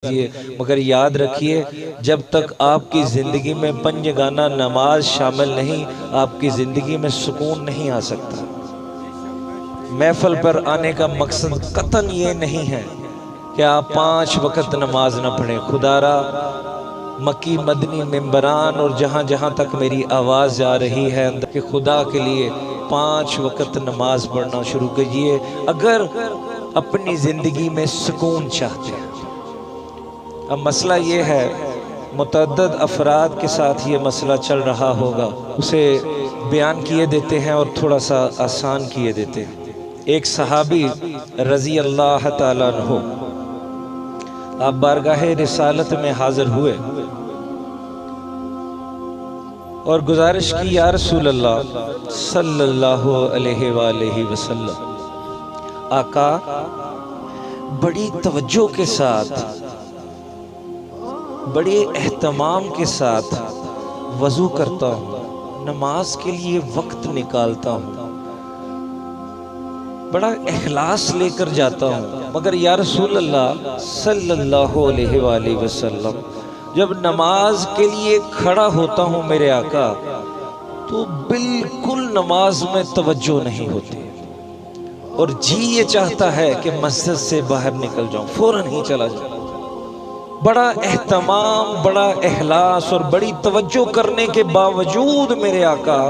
कीजिए, मगर याद रखिए जब तक आपकी ज़िंदगी में पंजगाना नमाज शामिल नहीं, आपकी ज़िंदगी में सुकून नहीं आ सकता। महफिल पर आने का मकसद कतन ये नहीं है कि आप 5 वक़्त नमाज न पढ़ें। खुदारा मक्की मदनी मेंबरान और जहाँ जहाँ तक मेरी आवाज़ जा रही है अंदर के खुदा के लिए 5 वक़्त नमाज पढ़ना शुरू कीजिए अगर अपनी ज़िंदगी में सुकून चाहते हैं। अब मसला ये है, मुतअद्दिद अफराद के साथ ये मसला चल रहा होगा, उसे बयान किए देते हैं और थोड़ा सा आसान किए देते हैं। एक सहाबी रज़ी अल्लाह ताला अन्हु आप बारगाहे रिसालत में हाजिर हुए और गुजारिश की, या रसूल अल्लाह सल्लल्लाहु अलैहि वसल्लम, आका बड़ी तवज्जो के साथ, बड़े एहतमाम के साथ वज़ू करता हूँ, नमाज के लिए वक्त निकालता हूँ, बड़ा इखलास लेकर जाता हूँ, मगर या रसूल अल्लाह सल्लल्लाहु अलैहि वसल्लम जब नमाज के लिए खड़ा होता हूँ मेरे आका, तो बिल्कुल नमाज में तवज्जो नहीं होती और जी ये चाहता है कि मस्जिद से बाहर निकल जाऊँ, फौरन ही चला जाऊँ। बड़ा एहतमाम, बड़ा इखलास और बड़ी तवज्जो करने के बावजूद मेरे आका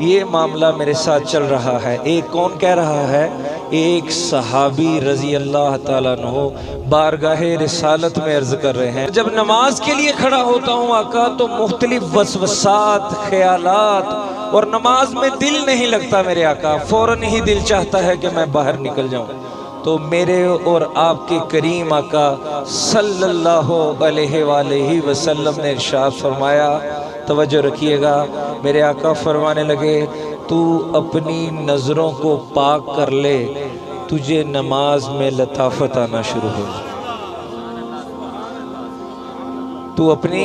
ये मामला मेरे साथ चल रहा है। एक कौन कह रहा है? एक सहाबी रज़ी अल्लाह ताला अन्हु बारगाहे रिसालत में अर्ज कर रहे हैं, जब नमाज के लिए खड़ा होता हूँ आका तो मुख्तलिफ वसवसात, ख्यालात और नमाज में दिल नहीं लगता मेरे आका, फौरन ही दिल चाहता है कि मैं बाहर निकल जाऊँ। तो मेरे और आपके करीम आका सल्लल्लाहु अलैहि वसल्लम ने इरशाद फरमाया, तवज्जो रखिएगा, मेरे आका फरमाने लगे, तू अपनी नज़रों को पाक कर ले, तुझे नमाज में लताफत आना शुरू हो जाए। तू अपनी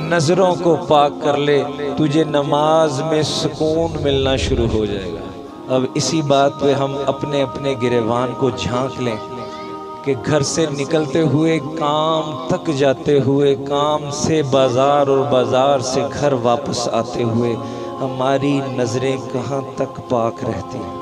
नज़रों को पाक कर ले, तुझे नमाज में सुकून मिलना शुरू हो जाएगा। अब इसी बात पे हम अपने अपने गिरेबान को झांक लें कि घर से निकलते हुए काम तक जाते हुए, काम से बाज़ार और बाज़ार से घर वापस आते हुए हमारी नज़रें कहाँ तक पाक रहती हैं।